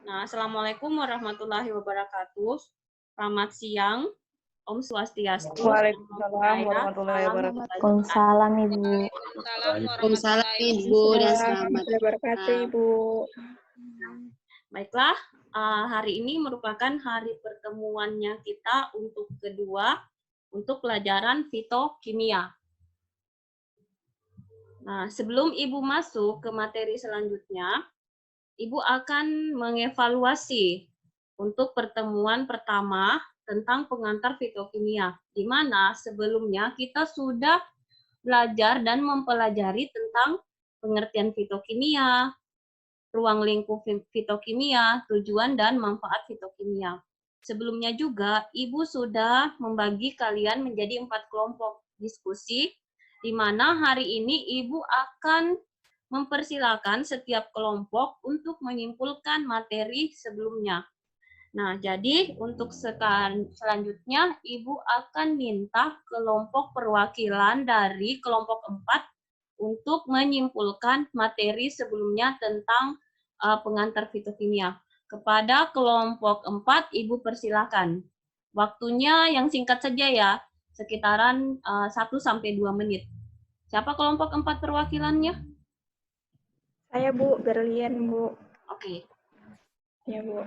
Nah, Assalamualaikum warahmatullahi wabarakatuh. Selamat siang, Om Swastiastu. Waalaikumsalam warahmatullahi wabarakatuh. Waalaikumsalam Ibu. Waalaikumsalam Ibu dan selamat wabarakatuh Ibu. Baiklah, hari ini merupakan hari pertemuannya kita untuk kedua untuk pelajaran fitokimia. Nah, sebelum Ibu masuk ke materi selanjutnya, Ibu akan mengevaluasi untuk pertemuan pertama tentang pengantar fitokimia, di mana sebelumnya kita sudah belajar dan mempelajari tentang pengertian fitokimia, ruang lingkup fitokimia, tujuan dan manfaat fitokimia. Sebelumnya juga, Ibu sudah membagi kalian menjadi 4 kelompok diskusi, di mana hari ini Ibu akan mempersilakan setiap kelompok untuk menyimpulkan materi sebelumnya. Nah, jadi untuk selanjutnya Ibu akan minta kelompok perwakilan dari kelompok 4 untuk menyimpulkan materi sebelumnya tentang pengantar fitokimia. Kepada kelompok 4, Ibu persilakan. Waktunya yang singkat saja ya, sekitaran 1-2 menit. Siapa kelompok 4 perwakilannya? Saya Bu, Berlian Bu. Oke. Ya Bu.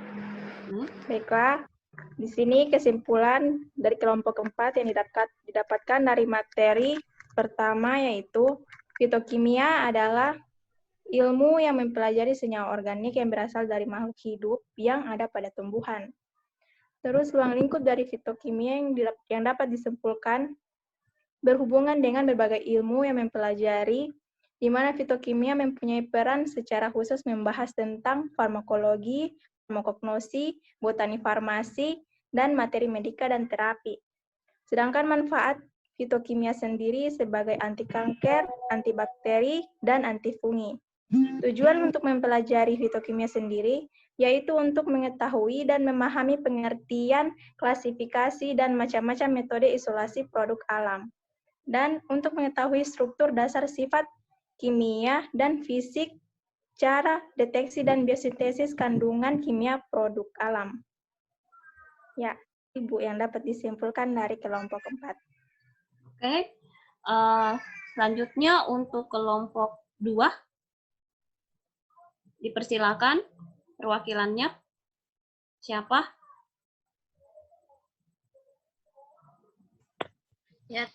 Baiklah, di sini kesimpulan dari kelompok 4 yang didapatkan dari materi pertama yaitu fitokimia adalah ilmu yang mempelajari senyawa organik yang berasal dari makhluk hidup yang ada pada tumbuhan. Terus ruang lingkup dari fitokimia yang dapat disimpulkan berhubungan dengan berbagai ilmu yang mempelajari di mana fitokimia mempunyai peran secara khusus membahas tentang farmakologi, farmakognosi, botani farmasi, dan materi medika dan terapi. Sedangkan manfaat fitokimia sendiri sebagai anti kanker, antibakteri, dan antifungi. Tujuan untuk mempelajari fitokimia sendiri yaitu untuk mengetahui dan memahami pengertian, klasifikasi, dan macam-macam metode isolasi produk alam. Dan untuk mengetahui struktur dasar sifat kimia dan fisik, cara deteksi dan biosintesis kandungan kimia produk alam. Ya, Ibu yang dapat disimpulkan dari kelompok 4. Oke, selanjutnya untuk kelompok 2, dipersilakan perwakilannya. Siapa? Ya,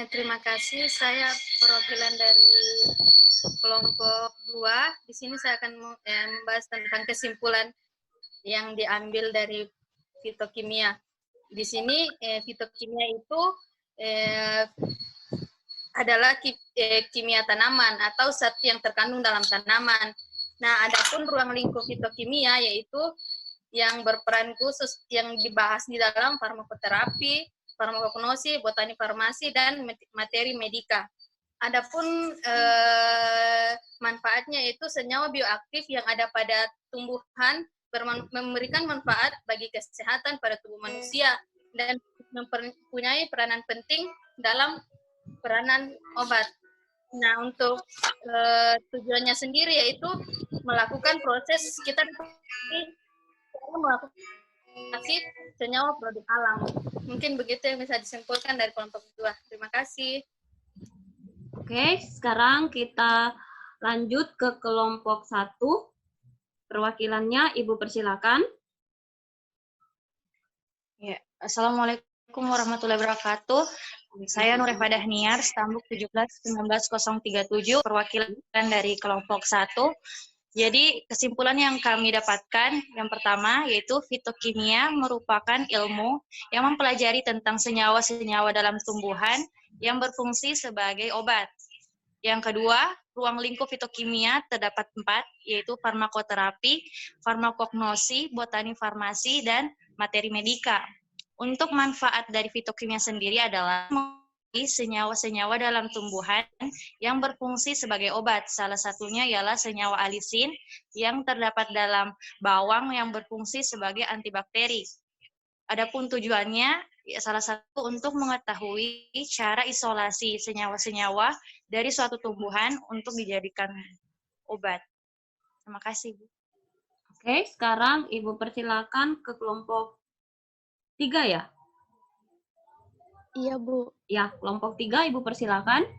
terima kasih. Saya perwakilan dari kelompok 2. Di sini saya akan membahas tentang kesimpulan yang diambil dari fitokimia. Di sini fitokimia itu adalah kimia tanaman atau zat yang terkandung dalam tanaman. Nah, adapun ruang lingkup fitokimia yaitu yang berperan khusus yang dibahas di dalam farmakoterapi, farmakognosi, botani farmasi, dan materi medika. Adapun manfaatnya itu senyawa bioaktif yang ada pada tumbuhan memberikan manfaat bagi kesehatan pada tubuh manusia dan mempunyai peranan penting dalam peranan obat. Nah, untuk tujuannya sendiri yaitu melakukan proses kita melakukan senyawa produk alam. Mungkin begitu yang bisa disimpulkan dari kelompok 2. Terima kasih. Oke, sekarang kita lanjut ke kelompok 1. Perwakilannya Ibu persilakan. Ya, Assalamualaikum warahmatullahi wabarakatuh. Saya Nureva Dahniar, Stambuk 17-19037, perwakilan dari kelompok 1. Jadi kesimpulan yang kami dapatkan yang pertama yaitu fitokimia merupakan ilmu yang mempelajari tentang senyawa-senyawa dalam tumbuhan yang berfungsi sebagai obat. Yang kedua, ruang lingkup fitokimia terdapat 4, yaitu farmakoterapi, farmakognosi, botani farmasi, dan materi medika. Untuk manfaat dari fitokimia sendiri adalah senyawa-senyawa dalam tumbuhan yang berfungsi sebagai obat. Salah satunya ialah senyawa alisin yang terdapat dalam bawang yang berfungsi sebagai antibakteri. Adapun tujuannya, salah satu untuk mengetahui cara isolasi senyawa-senyawa dari suatu tumbuhan untuk dijadikan obat. Terima kasih, Bu. Oke, sekarang Ibu persilakan ke kelompok 3 ya? Iya, Bu. Ya, kelompok 3 Ibu persilakan.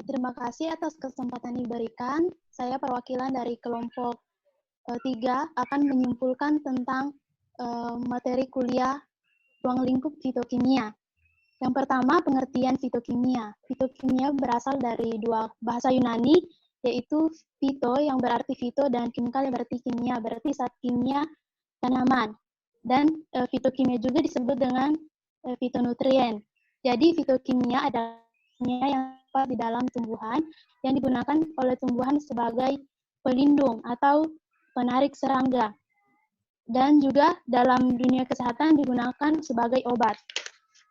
Terima kasih atas kesempatan diberikan. Saya perwakilan dari kelompok 3 akan menyimpulkan tentang materi kuliah ruang lingkup fitokimia. Yang pertama, pengertian fitokimia. Fitokimia berasal dari dua bahasa Yunani, yaitu fito yang berarti fito dan kimikal yang berarti kimia, berarti zat kimia tanaman. Dan fitokimia juga disebut dengan fitonutrien. Jadi fitokimia adalah kimia yang di dalam tumbuhan yang digunakan oleh tumbuhan sebagai pelindung atau penarik serangga. Dan juga dalam dunia kesehatan digunakan sebagai obat.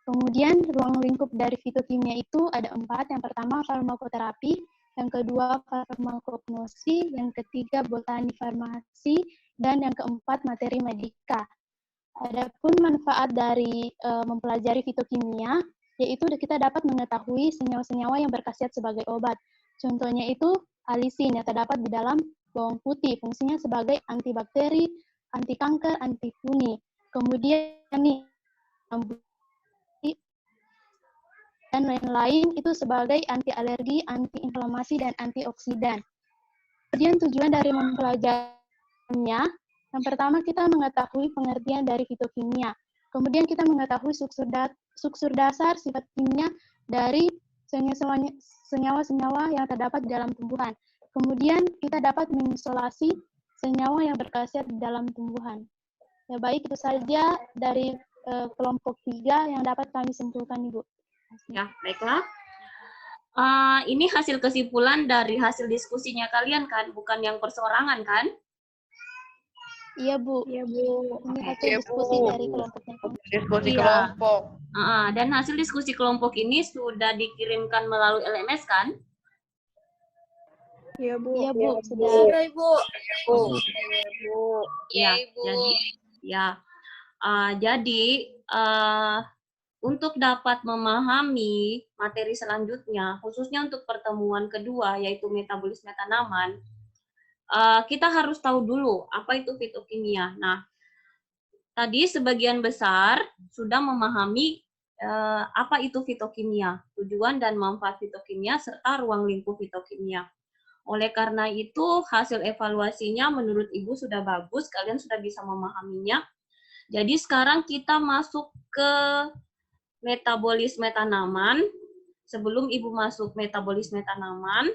Kemudian ruang lingkup dari fitokimia itu ada 4. Yang pertama farmakoterapi, yang kedua farmakognosi, yang ketiga botani farmasi, dan yang keempat materi medika. Adapun manfaat dari mempelajari fitokimia, yaitu kita dapat mengetahui senyawa-senyawa yang berkhasiat sebagai obat. Contohnya itu alisin yang terdapat di dalam bawang putih, fungsinya sebagai antibakteri, anti kanker, anti funi. Kemudian nih dan lain-lain itu sebagai anti alergi, anti inflamasi, dan antioksidan. Kemudian tujuan dari mempelajarinya, yang pertama kita mengetahui pengertian dari fitokimia. Kemudian kita mengetahui struktur dasar sifat kimia dari senyawa-senyawa yang terdapat di dalam tumbuhan. Kemudian kita dapat mengisolasi senyawa yang berkhasiat di dalam tumbuhan. Ya baik, itu saja dari kelompok 3 yang dapat kami simpulkan, Ibu. Ya, baiklah. Ini hasil kesimpulan dari hasil diskusinya kalian kan, bukan yang perseorangan kan? Iya, Bu. Iya, Bu. Ini hasil diskusi dari kelompoknya. Diskusi Iya. kelompok. Dan hasil diskusi kelompok ini sudah dikirimkan melalui LMS kan? Iya, Bu. Iya, Bu. Sudah. Iya, Ibu. Ya, jadi ya. Jadi untuk dapat memahami materi selanjutnya, khususnya untuk pertemuan kedua, yaitu metabolisme tanaman, kita harus tahu dulu apa itu fitokimia. Nah, tadi sebagian besar sudah memahami apa itu fitokimia, tujuan dan manfaat fitokimia, serta ruang lingkup fitokimia. Oleh karena itu, hasil evaluasinya menurut Ibu sudah bagus, kalian sudah bisa memahaminya. Jadi sekarang kita masuk ke metabolisme tanaman. Sebelum Ibu masuk metabolisme tanaman,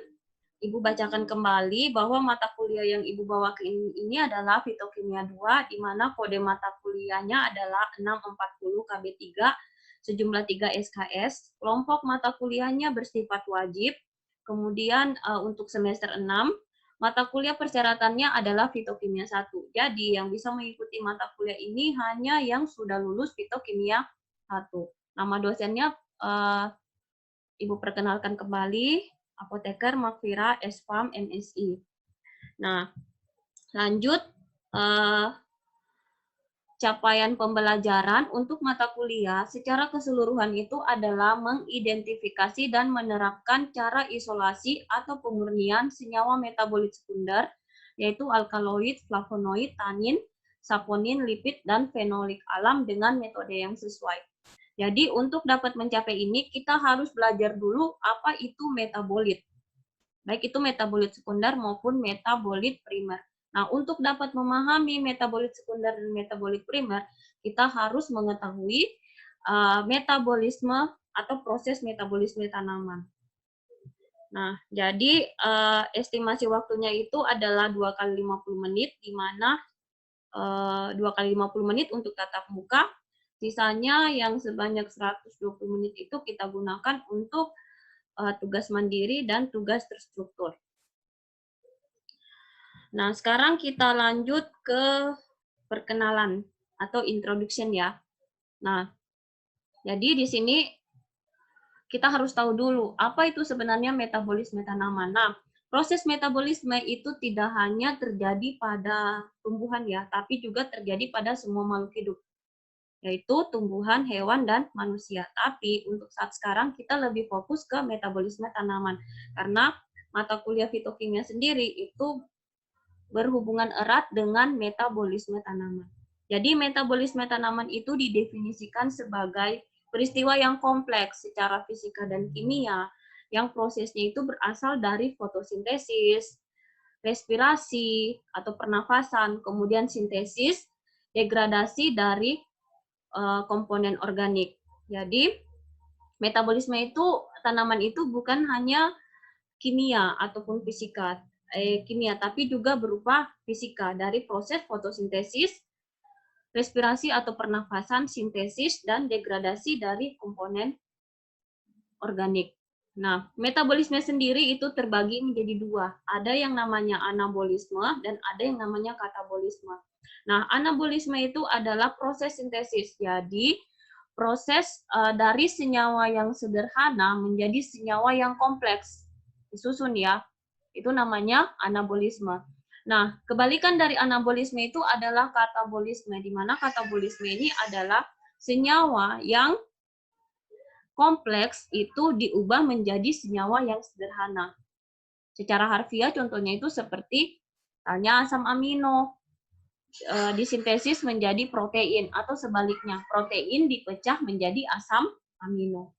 Ibu bacakan kembali bahwa mata kuliah yang Ibu bawakan ini adalah fitokimia 2, di mana kode mata kuliahnya adalah 640 KB3, sejumlah 3 SKS. Kelompok mata kuliahnya bersifat wajib. Kemudian untuk semester 6, mata kuliah persyaratannya adalah fitokimia 1. Jadi yang bisa mengikuti mata kuliah ini hanya yang sudah lulus fitokimia 1. Nama dosennya Ibu perkenalkan kembali, Apoteker Makfira, SPAM, MSI. Nah, lanjut capaian pembelajaran untuk mata kuliah secara keseluruhan itu adalah mengidentifikasi dan menerapkan cara isolasi atau pemurnian senyawa metabolit sekunder, yaitu alkaloid, flavonoid, tanin, saponin, lipid, dan fenolik alam dengan metode yang sesuai. Jadi untuk dapat mencapai ini, kita harus belajar dulu apa itu metabolit. Baik itu metabolit sekunder maupun metabolit primer. Nah, untuk dapat memahami metabolit sekunder dan metabolit primer, kita harus mengetahui metabolisme atau proses metabolisme tanaman. Nah, jadi estimasi waktunya itu adalah 2 kali 50 menit, di mana 2 kali 50 menit untuk tatap muka, sisanya yang sebanyak 120 menit itu kita gunakan untuk tugas mandiri dan tugas terstruktur. Nah, sekarang kita lanjut ke perkenalan atau introduction ya. Nah, jadi di sini kita harus tahu dulu apa itu sebenarnya metabolisme tanaman. Nah, proses metabolisme itu tidak hanya terjadi pada tumbuhan ya, tapi juga terjadi pada semua makhluk hidup, yaitu tumbuhan, hewan, dan manusia. Tapi untuk saat sekarang kita lebih fokus ke metabolisme tanaman, karena mata kuliah fitokimia sendiri itu berhubungan erat dengan metabolisme tanaman. Jadi metabolisme tanaman itu didefinisikan sebagai peristiwa yang kompleks secara fisika dan kimia, yang prosesnya itu berasal dari fotosintesis, respirasi atau pernafasan, kemudian sintesis, degradasi dari komponen organik. Jadi metabolisme itu tanaman itu bukan hanya kimia ataupun kimia, tapi juga berupa fisika dari proses fotosintesis, respirasi atau pernafasan, sintesis, dan degradasi dari komponen organik. Nah, metabolisme sendiri itu terbagi menjadi dua. Ada yang namanya anabolisme dan ada yang namanya katabolisme. Nah, anabolisme itu adalah proses sintesis. Jadi, proses dari senyawa yang sederhana menjadi senyawa yang kompleks. Disusun ya. Itu namanya anabolisme. Nah, kebalikan dari anabolisme itu adalah katabolisme, di mana katabolisme ini adalah senyawa yang kompleks itu diubah menjadi senyawa yang sederhana. Secara harfiah contohnya itu seperti misalnya asam amino disintesis menjadi protein atau sebaliknya, protein dipecah menjadi asam amino.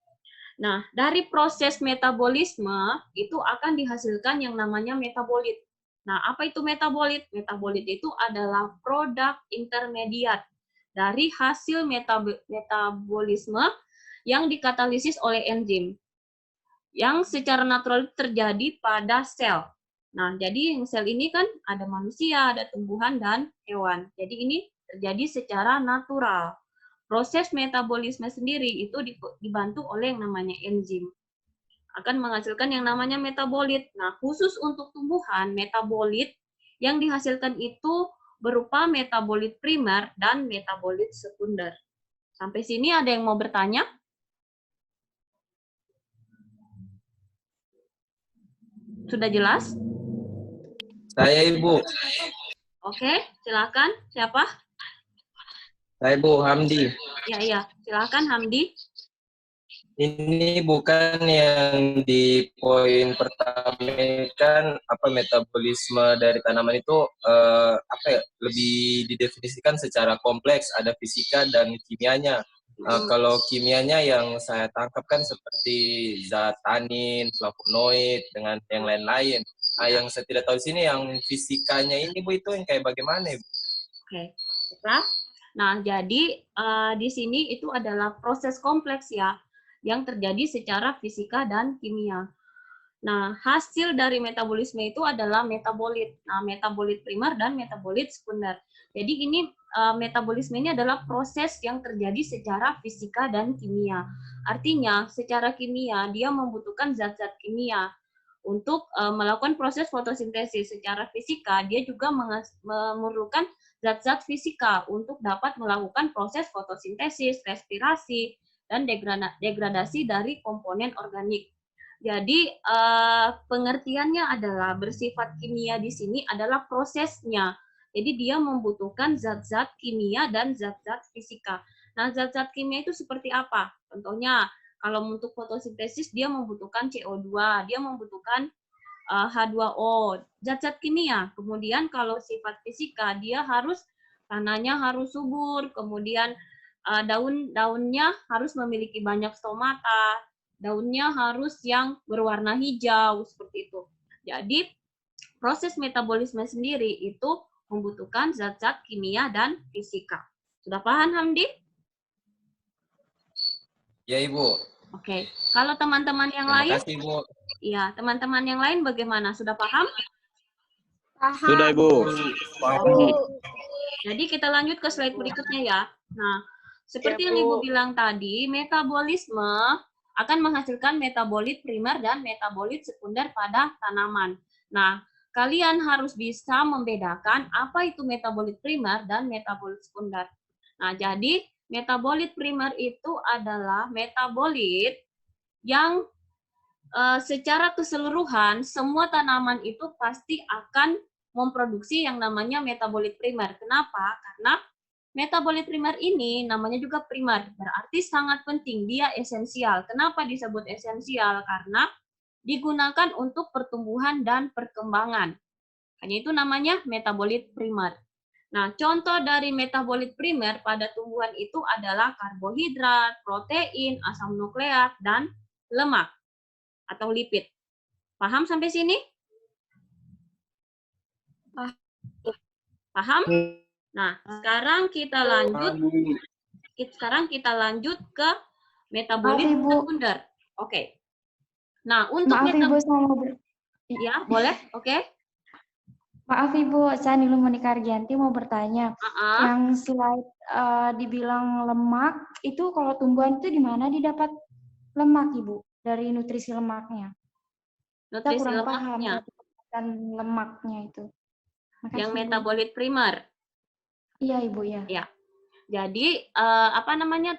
Nah, dari proses metabolisme itu akan dihasilkan yang namanya metabolit. Nah, apa itu metabolit? Metabolit itu adalah produk intermediat dari hasil metabolisme yang dikatalisis oleh enzim, yang secara natural terjadi pada sel. Nah, jadi sel ini kan ada manusia, ada tumbuhan, dan hewan. Jadi ini terjadi secara natural. Proses metabolisme sendiri itu dibantu oleh yang namanya enzim. Akan menghasilkan yang namanya metabolit. Nah, khusus untuk tumbuhan, metabolit yang dihasilkan itu berupa metabolit primer dan metabolit sekunder. Sampai sini ada yang mau bertanya? Sudah jelas? Saya Ibu. Oke, silakan. Siapa? Saya Ibu Hamdi. Ya, silakan Hamdi. Ini bukan yang di poin pertama kan apa metabolisme dari tanaman itu lebih didefinisikan secara kompleks, ada fisika dan kimianya. Kalau kimianya yang saya tangkap kan seperti zat tanin, flavonoid dengan yang lain-lain. Yang saya tidak tahu di sini yang fisikanya ini Bu itu yang kayak bagaimana Ibu? Oke, baiklah. Nah, jadi di sini itu adalah proses kompleks ya, yang terjadi secara fisika dan kimia. Nah, hasil dari metabolisme itu adalah metabolit. Nah, metabolit primer dan metabolit sekunder. Jadi ini metabolisme ini adalah proses yang terjadi secara fisika dan kimia. Artinya, secara kimia dia membutuhkan zat-zat kimia untuk melakukan proses fotosintesis. Secara fisika dia juga memerlukan zat-zat fisika untuk dapat melakukan proses fotosintesis, respirasi, dan degradasi dari komponen organik. Jadi pengertiannya adalah bersifat kimia di sini adalah prosesnya. Jadi dia membutuhkan zat-zat kimia dan zat-zat fisika. Nah, zat-zat kimia itu seperti apa? Contohnya, kalau untuk fotosintesis dia membutuhkan CO2, dia membutuhkan H2O, zat-zat kimia. Kemudian kalau sifat fisika dia tanahnya harus subur, kemudian daun-daunnya harus memiliki banyak stomata, daunnya harus yang berwarna hijau, seperti itu. Jadi, proses metabolisme sendiri itu membutuhkan zat-zat kimia dan fisika. Sudah paham, Hamdi? Ya, Ibu. Oke. Kalau teman-teman yang Terima lain? kasih, Ibu. Iya, teman-teman yang lain bagaimana? Sudah paham? Paham. Sudah, Ibu. Paham. Jadi kita lanjut ke slide berikutnya ya. Nah, seperti yang Ibu bilang tadi, metabolisme akan menghasilkan metabolit primer dan metabolit sekunder pada tanaman. Nah, kalian harus bisa membedakan apa itu metabolit primer dan metabolit sekunder. Nah, jadi metabolit primer itu adalah metabolit yang secara keseluruhan semua tanaman itu pasti akan memproduksi yang namanya metabolit primer. Kenapa? Karena metabolit primer ini namanya juga primer, berarti sangat penting, dia esensial. Kenapa disebut esensial? Karena digunakan untuk pertumbuhan dan perkembangan. Hanya itu namanya metabolit primer. Nah, contoh dari metabolit primer pada tumbuhan itu adalah karbohidrat, protein, asam nukleat, dan lemak atau lipid. Paham sampai sini? Paham? Nah, sekarang kita lanjut ke metabolit sekunder. Oke. Nah, untuk ya, boleh? Oke. Maaf Ibu, saya Nilu Monika Argianti mau bertanya. Yang slide dibilang lemak, itu kalau tumbuhan itu di mana didapat lemak Ibu? Dari nutrisi lemaknya. Nutrisi Kita kurang lemaknya. paham dan lemaknya itu. Makasih, Yang Ibu. metabolit primer. Iya Ibu, ya. Ya. Jadi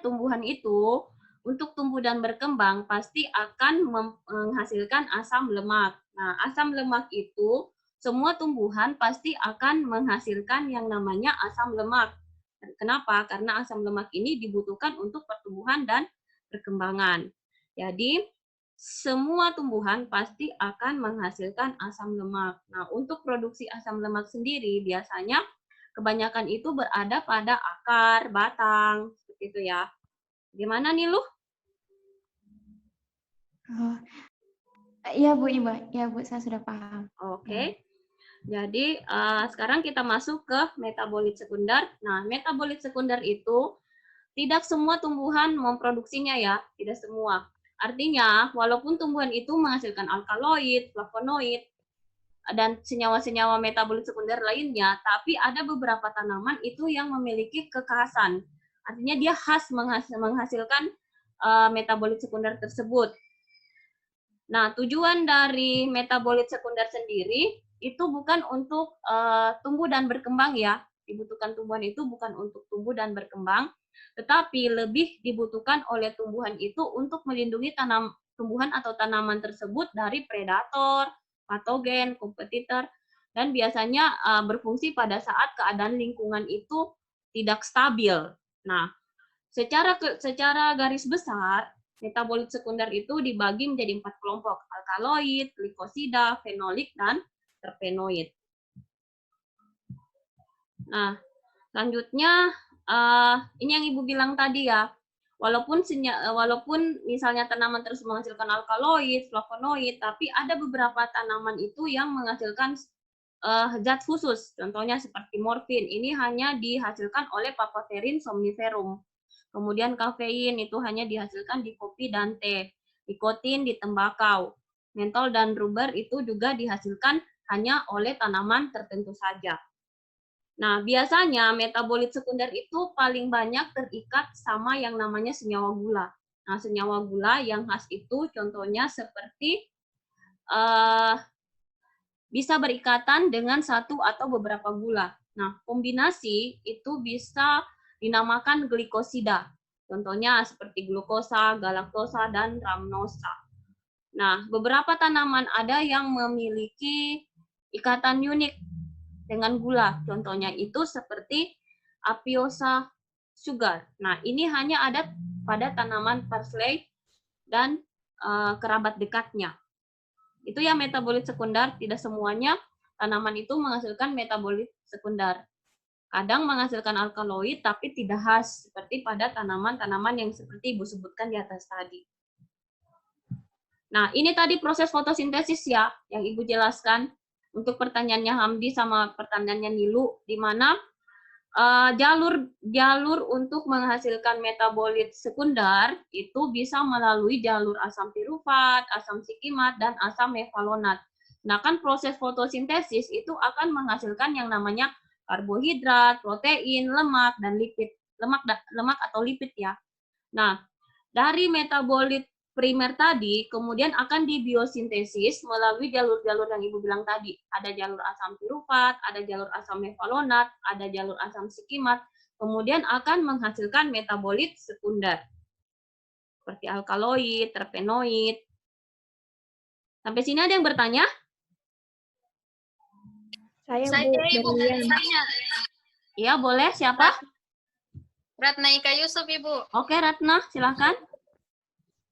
tumbuhan itu untuk tumbuh dan berkembang pasti akan menghasilkan asam lemak. Nah, asam lemak itu semua tumbuhan pasti akan menghasilkan yang namanya asam lemak. Kenapa? Karena asam lemak ini dibutuhkan untuk pertumbuhan dan perkembangan. Jadi, semua tumbuhan pasti akan menghasilkan asam lemak. Nah, untuk produksi asam lemak sendiri biasanya kebanyakan itu berada pada akar, batang, seperti itu ya. Gimana nih lu? Iya Bu, iya Bu, saya sudah paham. Oke. Jadi sekarang kita masuk ke metabolit sekunder. Nah, metabolit sekunder itu tidak semua tumbuhan memproduksinya ya, tidak semua. Artinya, walaupun tumbuhan itu menghasilkan alkaloid, flavonoid, dan senyawa-senyawa metabolit sekunder lainnya, tapi ada beberapa tanaman itu yang memiliki kekhasan. Artinya dia khas menghasilkan metabolit sekunder tersebut. Nah, tujuan dari metabolit sekunder sendiri itu bukan untuk tumbuh dan berkembang ya. Dibutuhkan tumbuhan itu bukan untuk tumbuh dan berkembang, tetapi lebih dibutuhkan oleh tumbuhan itu untuk melindungi tumbuhan atau tanaman tersebut dari predator, patogen, kompetitor, dan biasanya berfungsi pada saat keadaan lingkungan itu tidak stabil. Nah, secara garis besar, metabolit sekunder itu dibagi menjadi 4 kelompok, alkaloid, glikosida, fenolik, dan terpenoid. Nah, selanjutnya ini yang Ibu bilang tadi ya, walaupun misalnya tanaman terus menghasilkan alkaloid, flavonoid, tapi ada beberapa tanaman itu yang menghasilkan zat khusus, contohnya seperti morfin, ini hanya dihasilkan oleh Papaver somniferum. Kemudian kafein itu hanya dihasilkan di kopi dan teh, nikotin di tembakau, mentol dan rubber itu juga dihasilkan hanya oleh tanaman tertentu saja. Nah, biasanya metabolit sekunder itu paling banyak terikat sama yang namanya senyawa gula. Nah, senyawa gula yang khas itu contohnya seperti bisa berikatan dengan satu atau beberapa gula. Nah, kombinasi itu bisa dinamakan glikosida. Contohnya seperti glukosa, galaktosa, dan ramnosa. Nah, beberapa tanaman ada yang memiliki ikatan unik dengan gula. Contohnya itu seperti Apiosa sugar. Nah, ini hanya ada pada tanaman parsley dan kerabat dekatnya. Itu ya metabolit sekunder, tidak semuanya tanaman itu menghasilkan metabolit sekunder. Kadang menghasilkan alkaloid, tapi tidak khas, seperti pada tanaman-tanaman yang seperti Ibu sebutkan di atas tadi. Nah, ini tadi proses fotosintesis ya, yang Ibu jelaskan. Untuk pertanyaannya Hamdi sama pertanyaannya Nilu, di mana jalur untuk menghasilkan metabolit sekunder itu bisa melalui jalur asam pirufat, asam sikimat, dan asam mevalonat. Nah, kan proses fotosintesis itu akan menghasilkan yang namanya karbohidrat, protein, lemak, dan lipid. Lemak atau lipid ya. Nah, dari metabolit primer tadi kemudian akan dibiosintesis melalui jalur-jalur yang Ibu bilang tadi. Ada jalur asam pirufat, ada jalur asam mevalonat, ada jalur asam sikimat, kemudian akan menghasilkan metabolit sekunder seperti alkaloid, terpenoid. Sampai sini ada yang bertanya? Saya Bu, bertanya. Iya, boleh. Siapa? Ratna Ika Yusuf, Ibu. Oke, Ratna, silakan.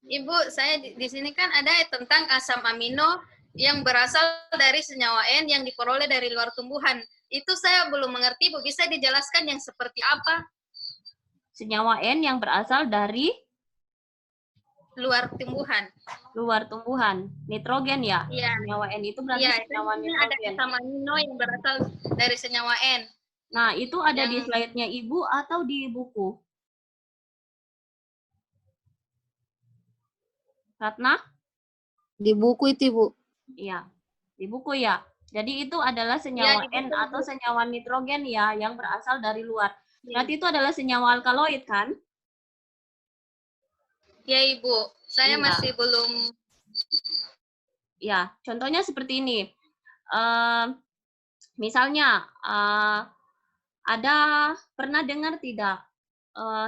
Ibu, saya di sini kan ada tentang asam amino yang berasal dari senyawa N yang diperoleh dari luar tumbuhan. Itu saya belum mengerti, Bu. Bisa dijelaskan yang seperti apa? Senyawa N yang berasal dari luar tumbuhan. Luar tumbuhan. Nitrogen ya? Iya. Senyawa N itu berarti senyawa nitrogen. Ada kesamaan amino yang berasal dari senyawa N. Nah, itu ada di slide-nya Ibu atau di buku? Ratna? Di buku itu, Bu. Iya, di buku ya. Jadi itu adalah senyawa N atau senyawa nitrogen ya, yang berasal dari luar. Berarti itu adalah senyawa alkaloid kan? Ya, Ibu. Saya masih belum. Ya, contohnya seperti ini. Misalnya, ada pernah dengar tidak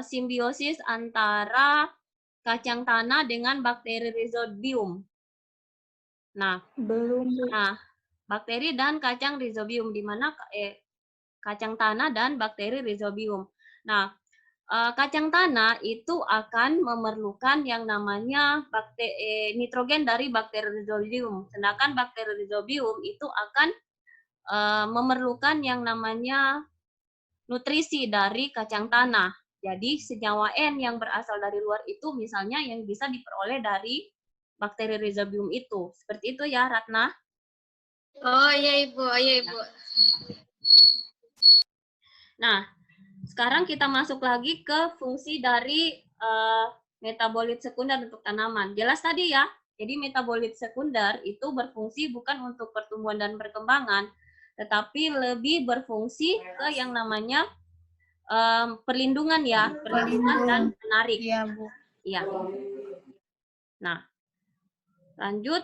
simbiosis antara kacang tanah dengan bakteri Rhizobium? Nah, belum. Nah, bakteri dan kacang Rhizobium, di mana kacang tanah dan bakteri Rhizobium. Nah, kacang tanah itu akan memerlukan yang namanya nitrogen dari bakteri Rhizobium, sedangkan bakteri Rhizobium itu akan memerlukan yang namanya nutrisi dari kacang tanah. Jadi senyawa N yang berasal dari luar itu misalnya yang bisa diperoleh dari bakteri Rhizobium itu. Seperti itu ya, Ratna? Oh iya, Ibu. Oh iya, Ibu. Nah, sekarang kita masuk lagi ke fungsi dari metabolit sekunder untuk tanaman. Jelas tadi ya? Jadi metabolit sekunder itu berfungsi bukan untuk pertumbuhan dan perkembangan, tetapi lebih berfungsi ke yang namanya perlindungan ya, perlindungan dan menarik. Iya, Bu. Iya. Nah, lanjut.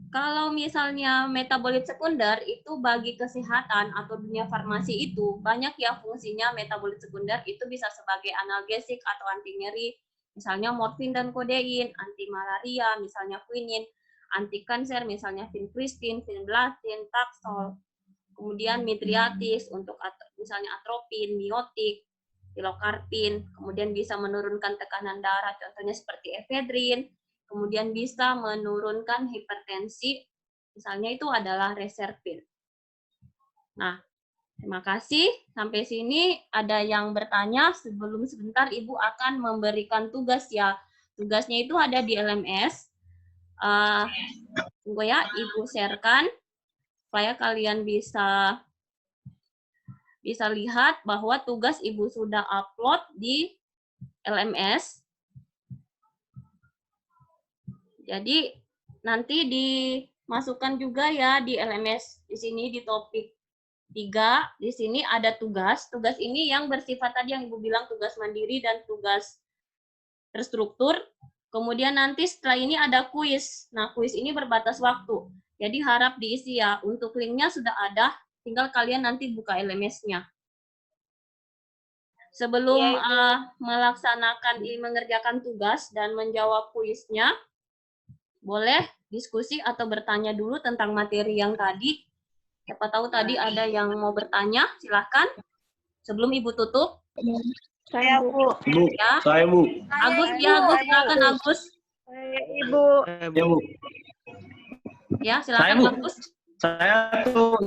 Kalau misalnya metabolit sekunder itu bagi kesehatan atau dunia farmasi itu banyak ya fungsinya. Metabolit sekunder itu bisa sebagai analgesik atau anti nyeri, misalnya morfin dan kodein, anti malaria, misalnya quinin, anti kanker, misalnya vincristine, vinblastine, taxol, kemudian midriatis untuk misalnya atropin, biotik, pilokarpin, kemudian bisa menurunkan tekanan darah, contohnya seperti efedrin, kemudian bisa menurunkan hipertensi, misalnya itu adalah reserpin. Nah, terima kasih. Sampai sini ada yang bertanya, sebelum sebentar Ibu akan memberikan tugas ya. Tugasnya itu ada di LMS. Tunggu ya, Ibu sharekan supaya kalian bisa lihat bahwa tugas Ibu sudah upload di LMS. Jadi nanti dimasukkan juga ya di LMS di sini di topik 3. Di sini ada tugas. Tugas ini yang bersifat tadi yang Ibu bilang tugas mandiri dan tugas terstruktur. Kemudian nanti setelah ini ada kuis. Nah, kuis ini berbatas waktu. Jadi harap diisi ya. Untuk linknya sudah ada, tinggal kalian nanti buka LMS-nya. Sebelum mengerjakan tugas dan menjawab kuisnya, boleh diskusi atau bertanya dulu tentang materi yang tadi. Siapa tahu tadi ada yang mau bertanya, silahkan. Sebelum Ibu tutup. Saya, Bu. Ya. Saya, Bu. Agus, ya Agus, silakan Agus. Ibu. Ya, Bu. Ya, silakan Agus. Saya tuh.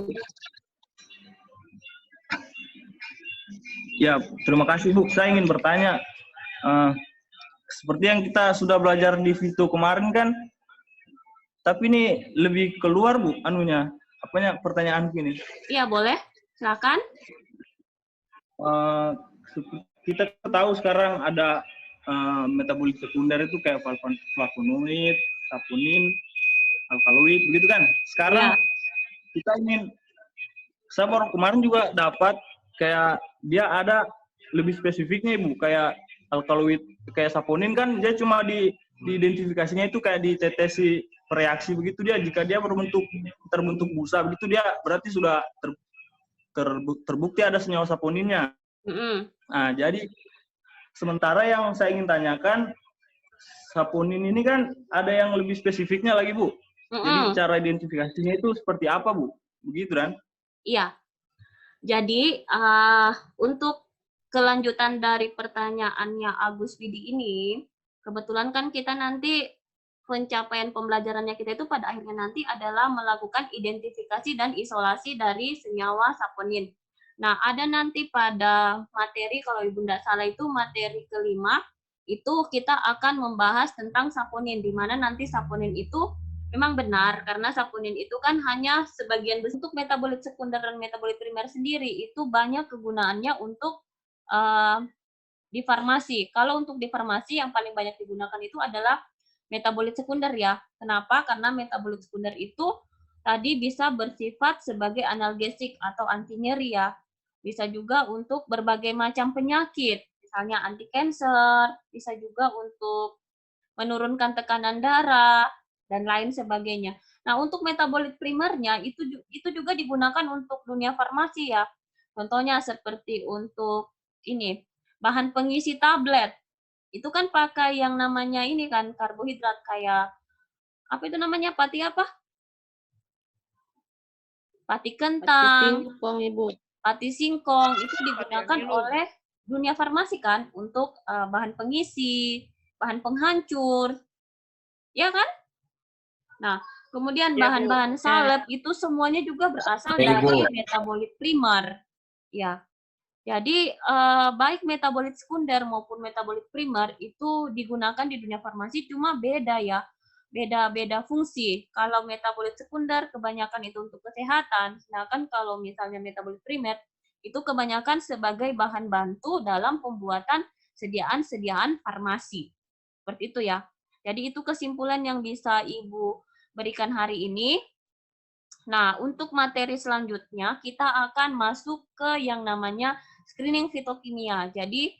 Ya, terima kasih Bu. Saya ingin bertanya. Seperti yang kita sudah belajar di Vito kemarin kan, tapi ini lebih keluar Bu, pertanyaan ini. Iya, boleh. Silakan. Kita tahu sekarang ada metabolit sekunder itu kayak flavonoid, saponin, alkaloid, begitu kan? Sekarang kita saya baru kemarin juga dapat kayak dia ada lebih spesifiknya Ibu, kayak alkaloid, kayak saponin kan dia cuma diidentifikasinya itu kayak ditetesi reaksi begitu dia, jika dia terbentuk busa begitu dia berarti sudah terbukti ada senyawa saponinnya. Nah, jadi sementara yang saya ingin tanyakan, saponin ini kan ada yang lebih spesifiknya lagi Bu. Jadi cara identifikasinya itu seperti apa Bu? Begitu kan? Iya. Jadi untuk kelanjutan dari pertanyaannya Agus Widi ini, kebetulan kan kita nanti pencapaian pembelajarannya kita itu pada akhirnya nanti adalah melakukan identifikasi dan isolasi dari senyawa saponin. Nah, ada nanti pada materi, kalau Ibu tidak salah itu materi kelima, itu kita akan membahas tentang saponin, di mana nanti saponin itu memang benar, karena saponin itu kan hanya sebagian bentuk metabolit sekunder dan metabolit primer sendiri, itu banyak kegunaannya untuk di farmasi. Kalau untuk di farmasi yang paling banyak digunakan itu adalah metabolit sekunder ya. Kenapa? Karena metabolit sekunder itu tadi bisa bersifat sebagai analgesik atau anti nyeri ya. Bisa juga untuk berbagai macam penyakit, misalnya anti kanker, bisa juga untuk menurunkan tekanan darah dan lain sebagainya. Nah, untuk metabolit primernya itu juga digunakan untuk dunia farmasi ya. Contohnya seperti untuk ini, bahan pengisi tablet. Itu kan pakai yang namanya ini kan karbohidrat kayak apa itu namanya, pati apa? Pati kentang, pati singkong itu digunakan oleh dunia farmasi kan untuk bahan pengisi, bahan penghancur, ya kan? Nah, kemudian bahan-bahan salep itu semuanya juga berasal dari metabolit primer, ya. Jadi, baik metabolit sekunder maupun metabolit primer itu digunakan di dunia farmasi, cuma beda ya, beda fungsi. Kalau metabolit sekunder kebanyakan itu untuk kesehatan, sedangkan kalau misalnya metabolit primer itu kebanyakan sebagai bahan bantu dalam pembuatan sediaan-sediaan farmasi. Seperti itu ya. Jadi itu kesimpulan yang bisa Ibu berikan hari ini. Nah, untuk materi selanjutnya kita akan masuk ke yang namanya screening fitokimia. Jadi,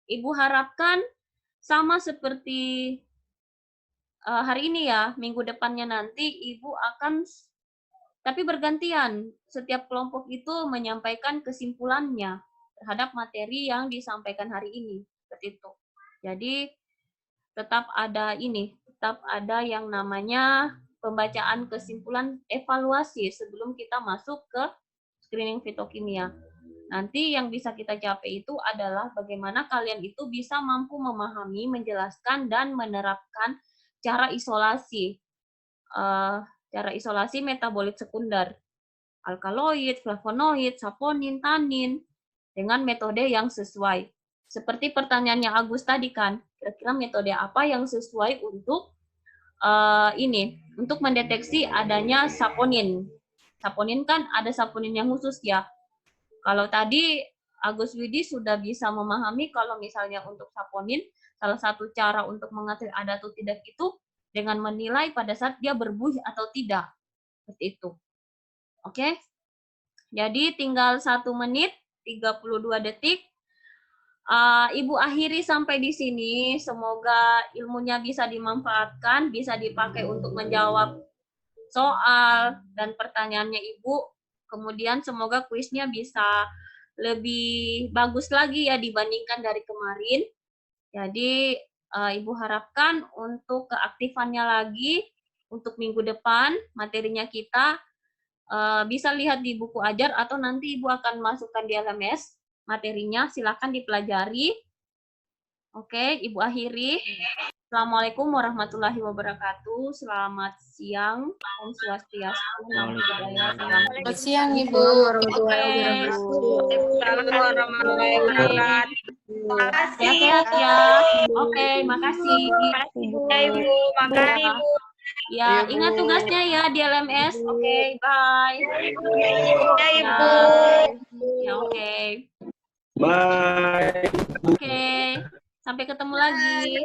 Ibu harapkan sama seperti hari ini ya, minggu depannya nanti Ibu akan, tapi bergantian, setiap kelompok itu menyampaikan kesimpulannya terhadap materi yang disampaikan hari ini. Seperti itu. Jadi, tetap ada yang namanya pembacaan kesimpulan evaluasi sebelum kita masuk ke screening fitokimia. Nanti yang bisa kita capai itu adalah bagaimana kalian itu bisa mampu memahami, menjelaskan, dan menerapkan cara isolasi metabolit sekunder, alkaloid, flavonoid, saponin, tanin, dengan metode yang sesuai. Seperti pertanyaannya Agus tadi kan, kira-kira metode apa yang sesuai untuk untuk mendeteksi adanya saponin. Saponin kan ada saponin yang khusus ya. Kalau tadi Agus Widi sudah bisa memahami kalau misalnya untuk saponin, salah satu cara untuk mengetahui ada atau tidak itu dengan menilai pada saat dia berbuih atau tidak. Seperti itu. Oke? Jadi tinggal 1 menit 32 detik. Ibu akhiri sampai di sini. Semoga ilmunya bisa dimanfaatkan, bisa dipakai untuk menjawab soal dan pertanyaannya Ibu. Kemudian semoga kuisnya bisa lebih bagus lagi ya dibandingkan dari kemarin. Jadi Ibu harapkan untuk keaktifannya lagi untuk minggu depan materinya kita bisa lihat di buku ajar atau nanti Ibu akan masukkan di LMS materinya, silakan dipelajari. Oke, Ibu akhiri. Assalamualaikum warahmatullahi wabarakatuh. Selamat siang. Om Swastiastu. Namo Buddhaya. Selamat siang, Ibu. Warahmatullahi wabarakatuh. Sehat-sehat ya. Oke, makasih. Ibu, makasih Ibu. Ya, ingat tugasnya ya di LMS. Oke, bye. Ya, Ibu. Ya, oke. Bye. Oke. Sampai ketemu lagi.